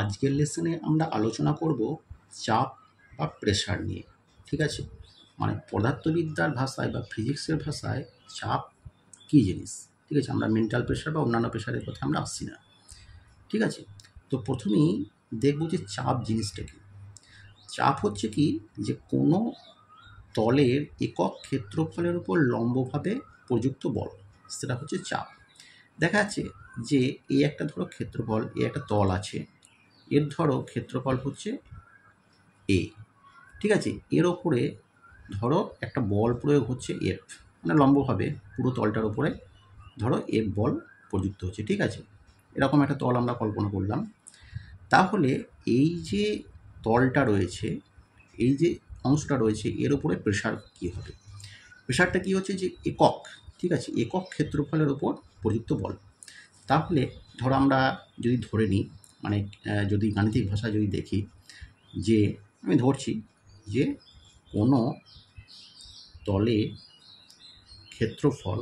আজকের লেসনে আমরা আলোচনা করব চাপ বা প্রেশার নিয়ে। ঠিক আছে, মানে পদার্থবিদ্যার ভাষায় বা ফিজিক্সের ভাষায় চাপ কী জিনিস। ঠিক আছে, আমরা মেন্টাল প্রেশার বা অন্যান্য প্রেশারের কথা আমরা আসছি না। ঠিক আছে, তো প্রথমেই দেখব যে চাপ জিনিসটা কী। চাপ হচ্ছে কি, যে কোনো তলের একক ক্ষেত্রফলের উপর লম্বভাবে প্রযুক্ত বল, সেটা হচ্ছে চাপ। দেখা যাচ্ছে যে এই একটা ধরো ক্ষেত্রফল, এই একটা তল আছে, এর ধরো ক্ষেত্রফল হচ্ছে এ। ঠিক আছে, এর ওপরে ধরো একটা বল প্রয়োগ হচ্ছে এফ, মানে লম্বভাবে পুরো তলটার উপরে ধরো এফ বল প্রযুক্ত হচ্ছে। ঠিক আছে, এরকম একটা তল আমরা কল্পনা করলাম। তাহলে এই যে তলটা রয়েছে, এই যে অংশটা রয়েছে, এর উপরে প্রেশার কী হবে? প্রেশারটা কী হচ্ছে, যে একক, ঠিক আছে, একক ক্ষেত্রফলের উপর প্রযুক্ত বল। তাহলে ধরো আমরা যদি ধরে নিই, মানে যদি গাণিতিক ভাষায় যদি দেখি, যে আমি ধরছি যে কোনো তলে ক্ষেত্রফল,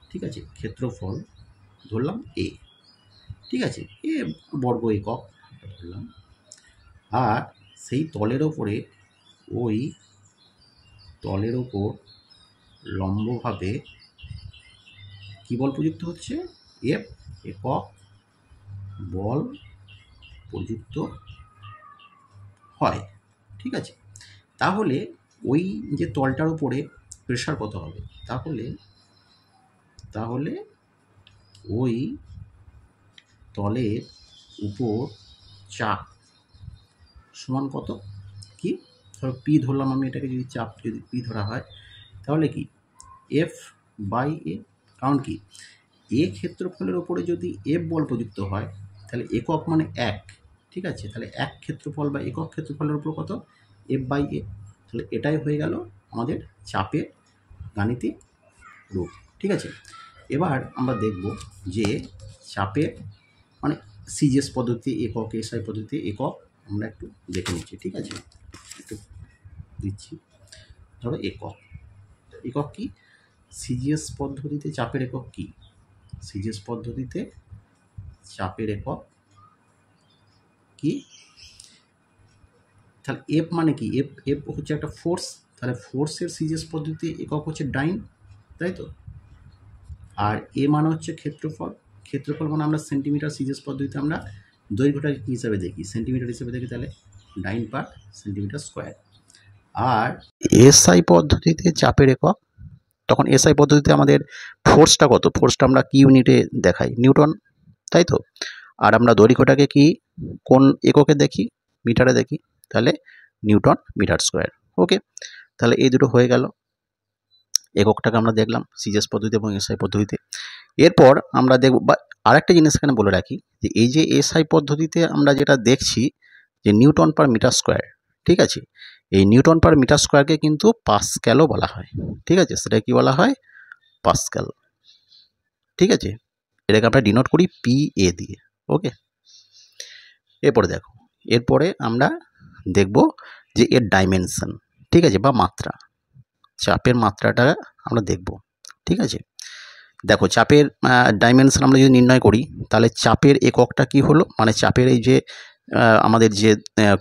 ঠিক আছে, ক্ষেত্রফল ধরলাম এ, ঠিক আছে, এ বর্গ একক ধরলাম, আর সেই তলের ওপরে ওই তলের ওপর লম্বভাবে কী বল প্রযুক্ত হচ্ছে? এফ একক বল প্রযুক্ত হয়। ঠিক আছে, তাহলে ওই যে তলটার উপরে প্রেশার কত হবে? তাহলে ওই তলের উপর চাপ সমান কত? কি ধরো পি ধরলাম আমি, এটাকে যদি চাপ যদি পি ধরা হয়, তাহলে কি এফ বাই এ। কারণ কি, এ ক্ষেত্রফলের ওপরে যদি এফ বল প্রযুক্ত হয়, তাহলে একক মানে এক। ঠিক আছে, তাহলে এক ক্ষেত্রফল বা একক ক্ষেত্রফলের উপর কত? F by A. তাহলে এটাই হয়ে গেল আমাদের চাপের গাণিতিক রূপ। ঠিক আছে, এবার আমরা দেখব যে চাপের মানে সিজিএস পদ্ধতি একক, এসআই পদ্ধতি একক, আমরা একটু দেখে নিচ্ছি। ঠিক আছে, একটু দিচ্ছি। ধরো একক, একক কি? সিজিএস পদ্ধতিতে চাপের একক কি? সিজিএস পদ্ধতিতে চাপের একক কি? তাহলে এফ মানে কি? এফ হচ্ছে একটা ফোর্স, তাহলে ফোর্সের সিজিএস পদ্ধতিতে একক হচ্ছে ডাইন, তাই তো। আর এ মানে হচ্ছে ক্ষেত্রফল, ক্ষেত্রফল মানে আমরা সেন্টিমিটার, সিজিএস পদ্ধতিতে আমরা দৈর্ঘ্যটা কী হিসাবে দেখি? সেন্টিমিটার হিসেবে দেখি, তাহলে ডাইন পার সেন্টিমিটার স্কোয়ার। আর এসআই পদ্ধতিতে চাপের একক, তখন এসআই পদ্ধতিতে আমাদের ফোর্সটা কত? ফোর্সটা আমরা কি ইউনিটে দেখাই? নিউটন, তাই তো। আর আমরা দৈর্ঘ্যটাকে কি কোন এককে দেখি? মিটারে দেখি, তাহলে নিউটন মিটার স্কোয়ার। ওকে, তাহলে এই দুটো হয়ে গেল, এককটাকে আমরা দেখলাম সিজিএস পদ্ধতি এবং এসআই পদ্ধতিতে। এরপর আমরা দেখব, বা আরেকটা জিনিস এখানে বলে রাখি, যে এই যে এসআই পদ্ধতিতে আমরা যেটা দেখছি যে নিউটন পার মিটার স্কোয়ার, ঠিক আছে, এই নিউটন পার মিটার স্কোয়ারকে কিন্তু পাস্ক্যালও বলা হয়। ঠিক আছে, সেটা কি বলা হয়? পাস্ক্যাল। ঠিক আছে, এটাকে আমরা ডিনোট করি পি এ দিয়ে। ওকে, এরপরে দেখো, এরপরে আমরা দেখব যে এর ডাইমেনশন, ঠিক আছে, বা মাত্রা, চাপের মাত্রাটা আমরা দেখব। ঠিক আছে, দেখো চাপের ডাইমেনশন আমরা যদি নির্ণয় করি, তাহলে চাপের এককটা কি হলো, মানে চাপের এই যে আমাদের যে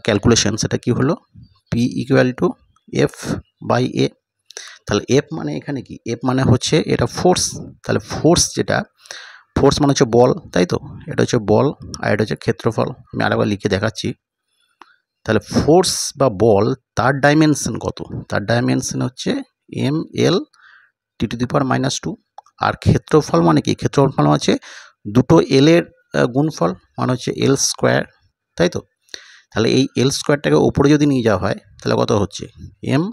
ক্যালকুলেশন, সেটা কি হলো? P equal to F by A. তাহলে এফ মানে এখানে কি? এফ মানে হচ্ছে এটা ফোর্স, তাহলে ফোর্স যেটা, ফোর্স মানে হচ্ছে বল, তাই তো, এটা হচ্ছে বল, আর এটা হচ্ছে ক্ষেত্রফল। আমি আরেকবার লিখে দেখাচ্ছি। তাহলে ফোর্স বা বল, তার ডাইমেনশন কত? তার ডাইমেনশন হচ্ছে M L T to the পাওয়ার -2। আর ক্ষেত্রফল মানে কি? ক্ষেত্রফল মানে হচ্ছে দুটো এল এর গুণফল, মানে হচ্ছে এল স্কোয়ার, তাই তো। তাহলে এই এল স্কোয়ারটাকে উপরে যদি নিয়ে যাওয়া হয়, তাহলে কত হচ্ছে? এম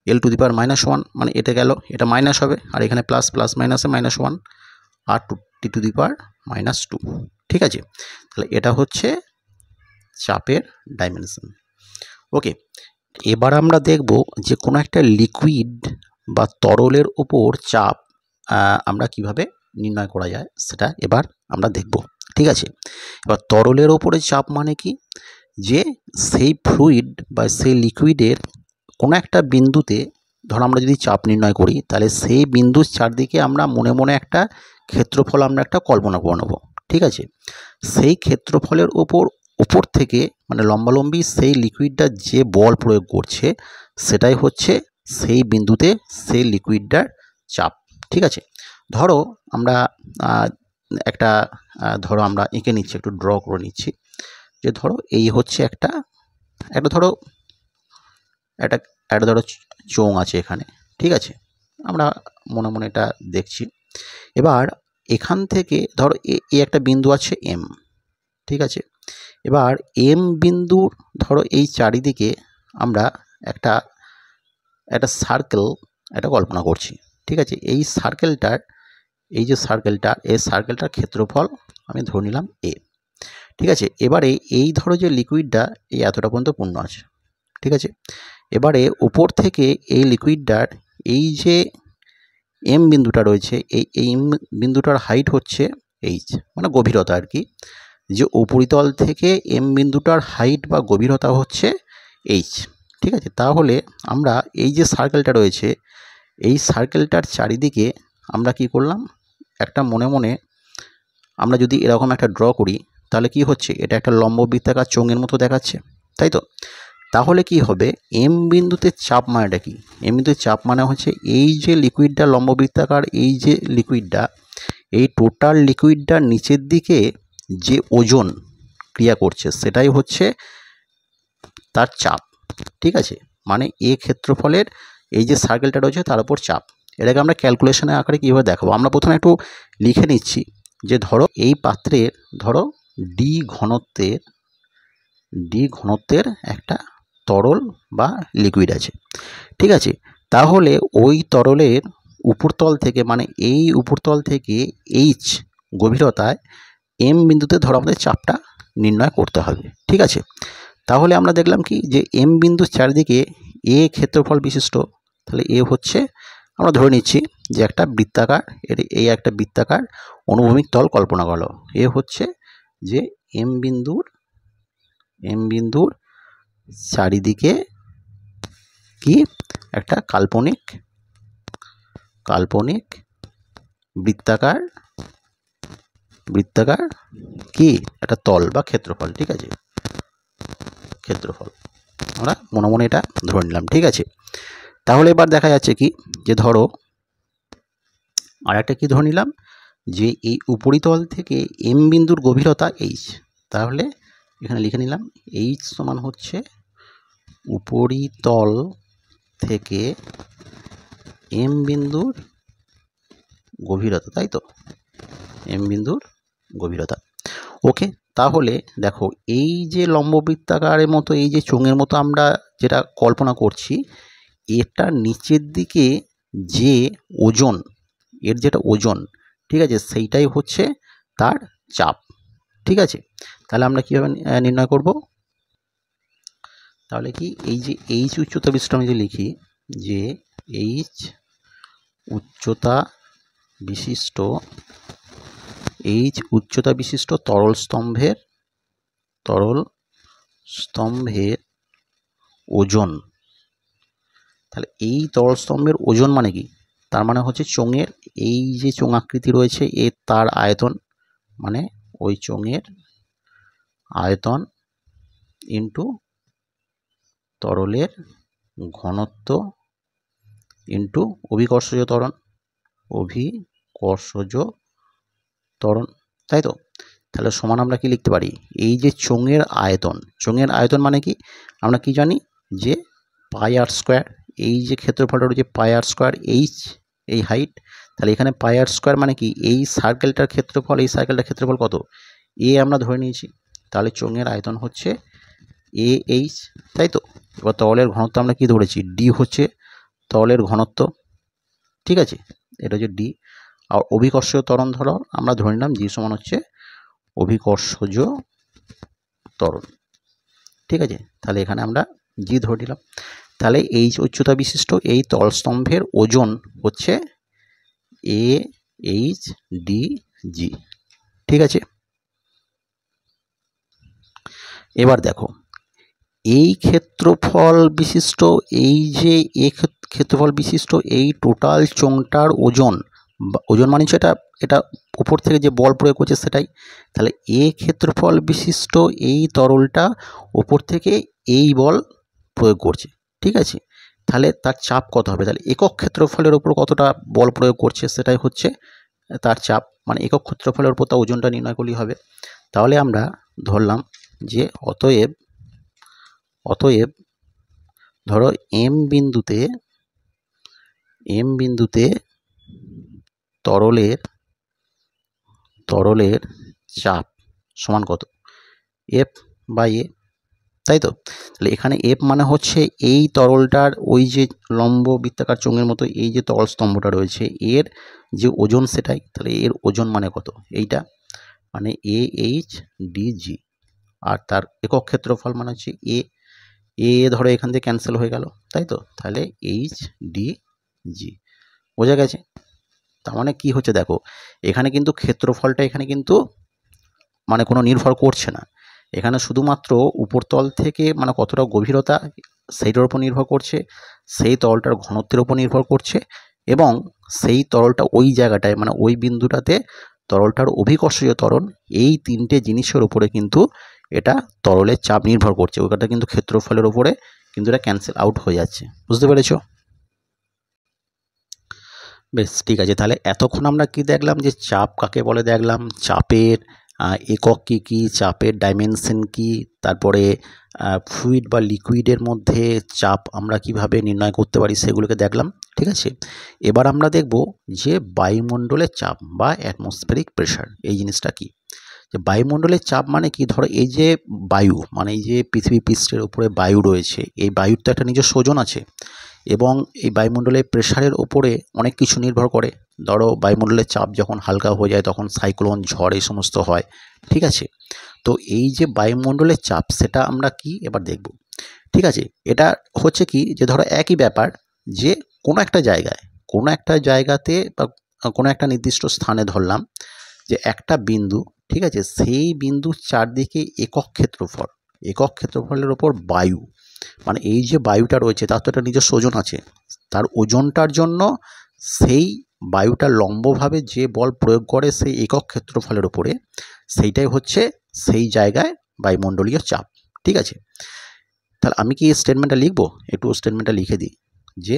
এল টু দি পাওয়ার -1, মানে এটা গেল, এটা মাইনাস হবে, আর এখানে প্লাস, প্লাস মাইনাসে -1, আর টি টু দি পাওয়ার -2। ঠিক আছে, তাহলে এটা হচ্ছে চাপের ডাইমেনশন। ওকে, এবার আমরা দেখব যে কোনো একটা লিকুইড বা তরলের উপর চাপ আমরা কিভাবে নির্ণয় করা যায়, সেটা এবার আমরা দেখব। ঠিক আছে, এবার তরলের ওপরে চাপ মানে কি? যে সেই ফ্লুইড বা সেই লিকুইডের কোনো একটা বিন্দুতে, ধর আমরা যদি চাপ নির্ণয় করি, তাহলে সেই বিন্দুর চারদিকে আমরা মনে মনে একটা ক্ষেত্রফল আমরা একটা কল্পনা করে নেব। ঠিক আছে, সেই ক্ষেত্রফলের উপর থেকে মানে লম্বালম্বি সেই লিকুইডটা যে বল প্রয়োগ করছে সেটাই হচ্ছে সেই বিন্দুতে সেই লিকুইডটার চাপ। ঠিক আছে, ধরো আমরা একটা ধরো আমরা এঁকে নিচ্ছি, একটু ড্র করে নিচ্ছি, যে ধরো এই হচ্ছে একটা ধরো একটা ধরো চোঙ আছে এখানে। ঠিক আছে, আমরা মনে মনে এটা দেখছি। এবার এখান থেকে ধরো এই একটা বিন্দু আছে এম। ঠিক আছে, এবার এম বিন্দুর ধরো এই চারিদিকে আমরা একটা সার্কেল কল্পনা করছি। ঠিক আছে, এই সার্কেলটার এই সার্কেলটার ক্ষেত্রফল আমি ধরে নিলাম এ। ঠিক আছে, এবারে এই ধরো যে লিকুইডটা এই এতটা পর্যন্ত পূর্ণ আছে। ঠিক আছে, এবারে উপর থেকে এই লিকুইডটার এই যে এম বিন্দুটা রয়েছে, এই এম বিন্দুটার হাইট হচ্ছে এইচ, মানে গভীরতা আর কি। যে উপরিতল থেকে এম বিন্দুটার হাইট বা গভীরতা হচ্ছে এইচ। ঠিক আছে, তাহলে আমরা এই যে সার্কেলটা রয়েছে এই সার্কেলটার চারিদিকে আমরা কি করলাম, একটা মনে মনে আমরা যদি এরকম একটা ড্র করি তাহলে কি হচ্ছে, এটা একটা লম্ব বৃত্তাকার চোঙের মতো দেখাচ্ছে, তাই তো। তাহলে কি হবে, এম বিন্দুতে চাপ মানেটা কি, এম বিন্দুতে চাপ মানে হচ্ছে এই যে লিকুইডটা লম্ব বৃত্তাকার, এই যে লিকুইডটা, এই টোটাল লিকুইডটার নিচের দিকে যে ওজন ক্রিয়া করছে সেটাই হচ্ছে তার চাপ। ঠিক আছে, মানে এ ক্ষেত্রফলের এই যে সার্কেলটা রয়েছে তার উপর চাপ। এটাকে আমরা ক্যালকুলেশনের আকারে কীভাবে দেখাবো, আমরা প্রথমে একটু লিখে নিচ্ছি যে ধরো এই পাত্রের ধরো ডি ঘনত্বের একটা তরল বা লিকুইড আছে। ঠিক আছে, তাহলে ওই তরলের উপরতল থেকে মানে এই উপরতল থেকে এইচ গভীরতায় এম বিন্দুতে ধরো আমাদের চাপটা নির্ণয় করতে হবে। ঠিক আছে, তাহলে আমরা দেখলাম কি যে এম বিন্দুর চারিদিকে এ ক্ষেত্রফল বিশিষ্ট, তাহলে এ হচ্ছে আমরা ধরে নিচ্ছি যে একটা বৃত্তাকার, এই একটা বৃত্তাকার অনুভূমিক তল কল্পনা করলো। এ হচ্ছে যে এম বিন্দুর চারিদিকে কি একটা কাল্পনিক বৃত্তাকার কি একটা তল বা ক্ষেত্রফল। ঠিক আছে, ক্ষেত্রফল আমরা মনে মনে এটা ধরে নিলাম। ঠিক আছে, তাহলে এবার দেখা যাচ্ছে কি যে ধরো আর একটা কি ধরে নিলাম যে এই উপরিতল থেকে এম বিন্দুর গভীরতা এইচ, তাহলে এখানে লিখে নিলাম এইচ সমান হচ্ছে উপরিতল থেকে এম বিন্দুর গভীরতা, তাই তো, এম বিন্দুর গভীরতা। ওকে, তাহলে দেখো এই যে লম্ববৃত্তাকারের মতো এই যে চোঙের মতো আমরা যেটা কল্পনা করছি, এটা নিচের দিকে যে ওজন, এর যেটা ওজন, ঠিক আছে, সেইটাই হচ্ছে তার চাপ। ঠিক আছে, তাহলে আমরা কীভাবে নির্ণয় করব, তাহলে কি এই যে এইচ উচ্চতা বিশিষ্ট আমি যদি লিখি যে এইচ উচ্চতা বিশিষ্ট তরল স্তম্ভের ওজন, তাহলে এই তরল স্তম্ভের ওজন মানে কি, তার মানে হচ্ছে চোঙের এই যে চোঙ আকৃতি রয়েছে এর তার আয়তন, মানে ওই চোঙের আয়তন ইন্টু তরলের ঘনত্ব ইন্টু অভিকর্ষজ ত্বরণ, তাই তো। তাহলে সমান আমরা কি লিখতে পারি, এই যে চোঙের আয়তন মানে কি, আমরা কি জানি যে পাই আর স্কোয়ার, এই যে ক্ষেত্রফলটা রয়েছে পাই আর স্কোয়ার এইচ এই হাইট, তাহলে এখানে পাই আর স্কোয়ার মানে কি এই সার্কেলটার ক্ষেত্রফল, এই সার্কেলটার ক্ষেত্রফল কত এ আমরা ধরে নিয়েছি, তাহলে চোঙের আয়তন হচ্ছে এ এইচ, তাই তো। এবার তরলের ঘনত্ব আমরা কি ধরেছি, ডি হচ্ছে তরলের ঘনত্ব। ঠিক আছে, এটা হচ্ছে ডি। আর অভিকর্ষজ ত্বরণ ধরো আমরা ধরে নিলাম জি সমান হচ্ছে অভিকর্ষজ ত্বরণ। ঠিক আছে, তাহলে এখানে আমরা জি ধরে নিলাম। তাহলে এইচ উচ্চতা বিশিষ্ট এই তলস্তম্ভের ওজন হচ্ছে এ এইচ ডি জি। ঠিক আছে, এবার দেখো এই ক্ষেত্রফল বিশিষ্ট এই যে ক্ষেত্রফল বিশিষ্ট এই টোটাল চোঙটার ওজন ওজন মানে হচ্ছে এটা এটা উপর থেকে যে বল প্রয়োগ করছে সেটাই। তাহলে এ ক্ষেত্রফল বিশিষ্ট এই তরলটা উপর থেকে এই বল প্রয়োগ করছে, ঠিক আছে। তাহলে তার চাপ কত হবে? তাহলে একক ক্ষেত্রফলের উপর কতটা বল প্রয়োগ করছে সেটাই হচ্ছে তার চাপ, মানে একক ক্ষেত্রফলের উপর তার ওজনটা নির্ণয় করলেই হবে। তাহলে আমরা ধরলাম যে অতএব ধরো এম বিন্দুতে তরলের চাপ সমান কত? এফ বাই এ, তাই তো। তাহলে এখানে এফ মানে হচ্ছে এই তরলটার ওই যে লম্ব বৃত্তাকার চোঙের মতো এই যে তরল স্তম্ভটা রয়েছে এর যে ওজন সেটাই। তাহলে এর ওজন মানে কত? এইটা মানে এ এইচ ডি জি, আর তার একক ক্ষেত্রফল মানে হচ্ছে এ ধরো এখান থেকে ক্যান্সেল হয়ে গেল, তাই তো। তাহলে এইচ ডি জি, বোঝা গেছে। তার মানে কি হচ্ছে দেখো, এখানে কিন্তু ক্ষেত্রফলটা এখানে কিন্তু মানে কোনো নির্ভর করছে না, এখানে শুধুমাত্র উপরতল থেকে মানে কতটা গভীরতা সেইটার উপর নির্ভর করছে, সেই তরলটার ঘনত্বের উপর নির্ভর করছে, এবং সেই তরলটা ওই জায়গাটায় মানে ওই বিন্দুটাতে তরলটার অভিকর্ষীয় ত্বরণ, এই তিনটে জিনিসের উপরে কিন্তু এটা তরলের চাপ নির্ভর করছে। ওইটা কিন্তু ক্ষেত্রফলের উপরে কিন্তু এটা ক্যান্সেল আউট হয়ে যাচ্ছে, বুঝতে পেরেছো? বেশ, ঠিক আছে। তাহলে এতক্ষণ আমরা কি দেখলাম, যে চাপ কাকে বলে দেখলাম, চাপের একক কী কী, চাপের ডাইমেনশন কি, তারপরে ফ্লুইড বা লিকুইডের মধ্যে চাপ আমরা কিভাবে নির্ণয় করতে পারি সেগুলোকে দেখলাম, ঠিক আছে। এবার আমরা দেখব যে বায়ুমণ্ডলের চাপ বা অ্যাটমসফেরিক প্রেশার এই জিনিসটা কি। যে বায়ুমণ্ডলের চাপ মানে কি, ধরো এই যে বায়ু মানে এই যে পৃথিবী পৃষ্ঠের উপরে বায়ু রয়েছে, এই বায়ুর তো একটা নিজস্ব ওজন আছে, এবং এই বায়ুমণ্ডলের প্রেশারের ওপরে অনেক কিছু নির্ভর করে। ধরো বায়ুমণ্ডলের চাপ যখন হালকা হয়ে যায় তখন সাইক্লোন, ঝড় এই সমস্ত হয়, ঠিক আছে। তো এই যে বায়ুমণ্ডলের চাপ সেটা আমরা কি এবার দেখব, ঠিক আছে। এটা হচ্ছে কি, যে ধরো একই ব্যাপার, যে কোনো একটা জায়গাতে বা কোনো একটা নির্দিষ্ট স্থানে ধরলাম যে একটা বিন্দু, ঠিক আছে, সেই বিন্দুর চারদিকে একক ক্ষেত্রফলের ওপর বায়ু, মানে এই যে বায়ুটা রয়েছে তার তো একটা নিজস্ব ওজন আছে, তার ওজনটার জন্য সেই বায়ুটা লম্বভাবে যে বল প্রয়োগ করে সেই একক ক্ষেত্রফলের উপরে, সেইটাই হচ্ছে সেই জায়গায় বায়ুমণ্ডলীয় চাপ, ঠিক আছে। তাহলে আমি কি এই স্টেটমেন্টটা লিখবো? একটু স্টেটমেন্টটা লিখে দিই, যে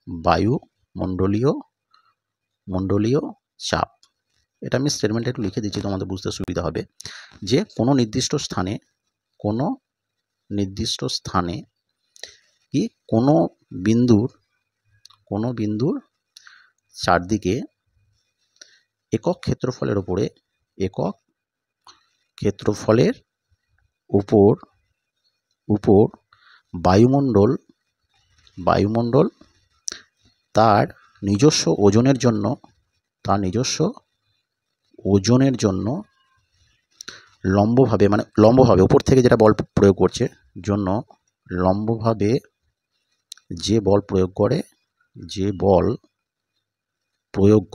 বায়ুমণ্ডলীয় চাপ, এটা আমি স্টেটমেন্টটা একটু লিখে দিচ্ছি তোমাদের বুঝতে সুবিধা হবে, যে কোনো নির্দিষ্ট স্থানে কি কোনো বিন্দুর চারদিকে একক ক্ষেত্রফলের উপর বায়ুমণ্ডল তার নিজস্ব ওজনের জন্য লম্বভাবে উপর থেকে যেটা বল প্রয়োগ করছে জন্য লম্বভাবে যে বল প্রয়োগ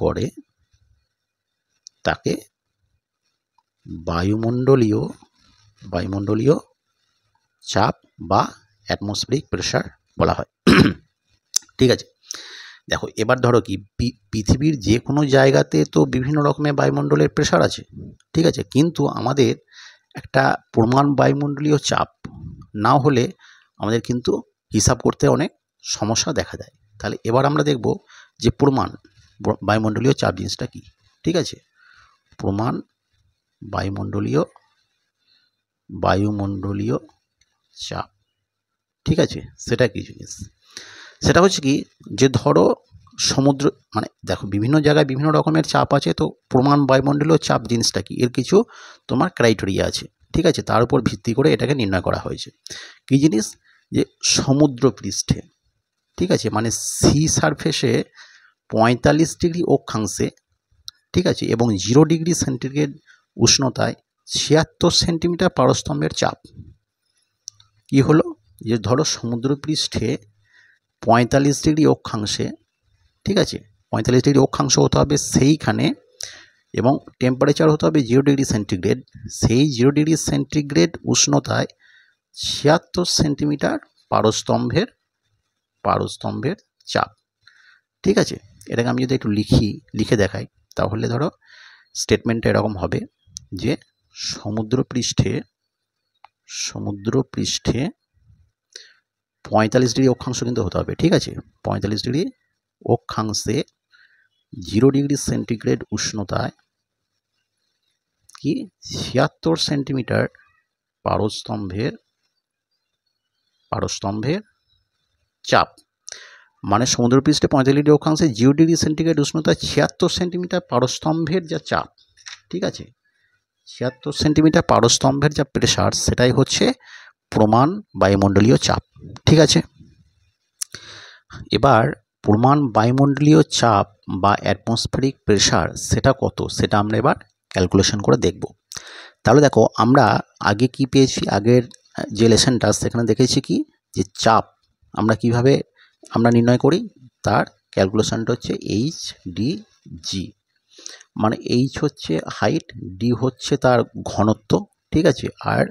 করে তাকে বায়ুমণ্ডলীয় চাপ বা অ্যাটমসফেরিক প্রেশার বলা হয়, ঠিক আছে। দেখো এবার ধরো কি, পৃথিবীর যে কোনো জায়গাতে তো বিভিন্ন রকমের বায়ুমণ্ডলের প্রেশার আছে, ঠিক আছে, কিন্তু আমাদের একটা প্রমাণ বায়ুমণ্ডলীয় চাপ না হলে আমাদের কিন্তু হিসাব করতে অনেক সমস্যা দেখা দেয়। তাহলে এবার আমরা দেখব যে প্রমাণ বায়ুমণ্ডলীয় চাপ জিনিসটা কি, ঠিক আছে। প্রমাণ বায়ুমণ্ডলীয় চাপ, ঠিক আছে, সেটা কি জিনিস? সেটা হচ্ছে কি, যে ধরো সমুদ্র, মানে দেখো বিভিন্ন জায়গায় বিভিন্ন রকমের চাপ আছে, তো প্রমাণ বায়ুমণ্ডলীয় চাপ জিনিসটা কি, এর কিছু তোমার ক্রাইটেরিয়া আছে, ঠিক আছে, তার উপর ভিত্তি করে এটাকে নির্ণয় করা হয়েছে। কি জিনিস? যে সমুদ্র পৃষ্ঠে, ঠিক আছে, মানে সি সারফেসে 45 ডিগ্রি অক্ষাংশে, ঠিক আছে, এবং 0 ডিগ্রি সেন্টিগ্রেড উষ্ণতায় 76 সেন্টিমিটার পারস্তম্ভের চাপ কি হলো, যে ধরো সমুদ্রপৃষ্ঠে 45 ডিগ্রি অক্ষাংশে, ঠিক আছে, 45 ডিগ্রি অক্ষাংশ হতে হবে সেইখানে, এবং টেম্পারেচার হতে হবে 0 ডিগ্রি সেন্টিগ্রেড, সেই 0 ডিগ্রি সেন্টিগ্রেড উষ্ণতায় 76 সেন্টিমিটার পারস্তম্ভের চাপ, ঠিক আছে। এটাকে আমি যদি একটু লিখে দেখাই, তাহলে ধরো স্টেটমেন্টটা এরকম হবে যে সমুদ্রপৃষ্ঠে 45 ডিগ্রি অক্ষাংশ কিন্তু হতে হবে, ঠিক আছে। 45 ডিগ্রি অক্ষাংশে 0 ডিগ্রি সেন্টিগ্রেড উষ্ণতায় কি 76 সেন্টিমিটার পারস্তম্ভের চাপ, মানে সমুদ্রপৃষ্ঠে 45 ডিগ্রি অক্ষাংশে 0 ডিগ্রি সেন্টিগ্রেড উষ্ণতায় 76 সেন্টিমিটার পারস্তম্ভের যা চাপ, ঠিক আছে, 76 সেন্টিমিটার পারস্তম্ভের যা প্রেসার, সেটাই হচ্ছে প্রমাণ বায়ুমণ্ডলীয় চাপ, ঠিক আছে। এবার প্রমাণ বায়ুমণ্ডলীয় চাপ বা অ্যাটমসফেরিক প্রেসার সেটা কত, সেটা আমরা এবার ক্যালকুলেশন করে দেখব। তাহলে দেখো আমরা আগে কি পেয়েছি, আগের যে লেসনটা সেখানে দেখেছি কি যে চাপ আমরা কিভাবে আমরা নির্ণয় করি, তার ক্যালকুলেশনটা হচ্ছে HDG, মানে H হচ্ছে হাইট, ডি হচ্ছে তার ঘনত্ব, ঠিক আছে, আর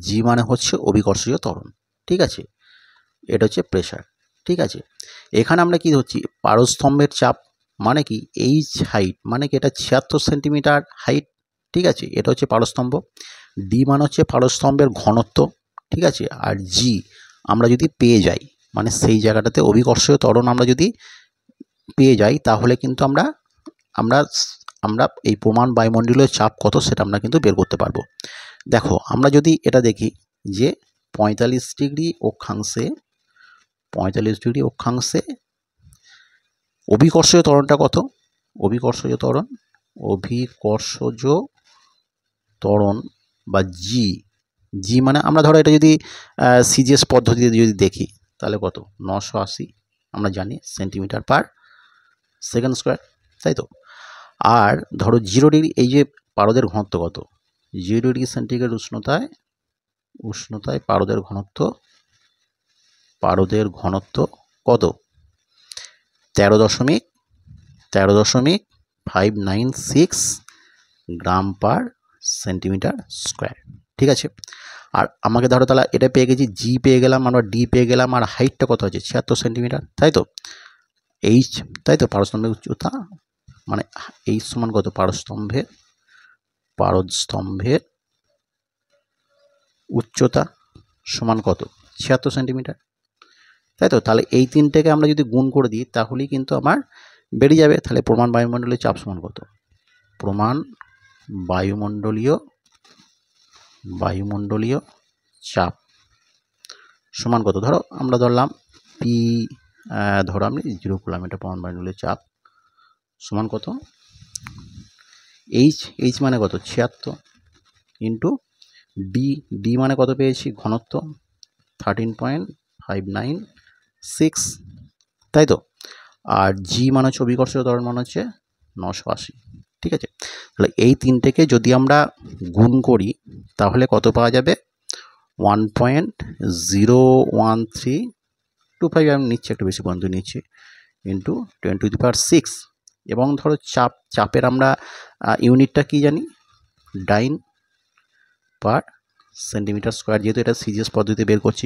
জি মানে হচ্ছে অভিকর্ষীয় ত্বরণ, ঠিক আছে, এটা হচ্ছে প্রেসার, ঠিক আছে। এখানে আমরা কি হচ্ছি পারস্তম্ভের চাপ, মানে কি এইচ হাইট, মানে কি এটা 76 সেন্টিমিটার হাইট, ঠিক আছে, এটা হচ্ছে পারস্তম্ভ। ডি মানে হচ্ছে পারস্তম্ভের ঘনত্ব, ঠিক আছে, আর জি আমরা যদি পেয়ে যাই, মানে সেই জায়গাটাতে অভিকর্ষীয় ত্বরণ আমরা যদি পেয়ে যাই, তাহলে কিন্তু আমরা এই প্রমাণ বায়ুমণ্ডলীয় চাপ কত সেটা আমরা কিন্তু বের করতে পারবো। দেখো আমরা যদি এটা দেখি যে 45 ডিগ্রি অক্ষাংশে অভিকর্ষজ ত্বরণটা কত, অভিকর্ষজ ত্বরণ বা জি মানে আমরা ধরো এটা যদি সিজিএস পদ্ধতিতে যদি দেখি, তাহলে কত 980 আমরা জানি সেন্টিমিটার পার সেকেন্ড স্কোয়ার, তাই তো। আর ধরো 0 ডিগ্রি, এই যে পারদের ঘনত্ব কত, 0 ডিগ্রি সেন্টিগ্রেড উষ্ণতায় পারদের ঘনত্ব কত 13.596 গ্রাম পার সেন্টিমিটার স্কোয়ার, ঠিক আছে। আর আমাকে ধরো তাহলে এটা পেয়ে গেছি, জি পেয়ে গেলাম, আমরা ডি পেয়ে গেলাম, আর হাইটটা কত আছে 76 সেন্টিমিটার, তাই তো। এইচ, তাই তো, পারস্তম্ভের উচ্চতা, মানে এইচ সমান কত পারস্তম্ভের উচ্চতা সমান কত 76 সেন্টিমিটার, তাই তো। তাহলে এই তিনটাকে আমরা যদি গুণ করে দিই, তাহলেই কিন্তু আমার বেরিয়ে যাবে। তাহলে প্রমাণ বায়ুমণ্ডলীয় চাপ সমান কত, প্রমাণ বায়ুমণ্ডলীয় চাপ সমান কত, ধরো আমরা ধরলাম পি, ধরো আমি 0 করলাম, এটা প্রমাণ বায়ুমণ্ডলীয় চাপ সমান কত, এইচ মানে কত 76 ইন্টু ডি মানে কত পেয়েছি ঘনত্ব 13.596, তাই তো। আর জি মানে হচ্ছে অভিকর্ষীয় ত্বরণ, মানে হচ্ছে 980, ঠিক আছে। তাহলে এই তিনটেকে যদি আমরা গুণ করি, তাহলে কত পাওয়া যাবে 1.01325, আমি নিচ্ছি একটু বেশি পর্যন্ত নিচ্ছি, ইন্টু 10⁶, এবং ধরো চাপের আমরা ইউনিটটা কি জানি, ডাইন পার সেন্টিমিটার স্কোয়ার, যেহেতু এটা সিজিএস পদ্ধতিতে বের করছি,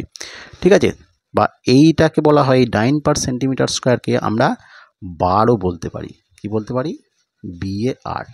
ঠিক আছে। বা এইটাকে বলা হয় ডাইন পার সেন্টিমিটার স্কোয়ারকে আমরা বারও বলতে পারি, কি বলতে পারি, BAR,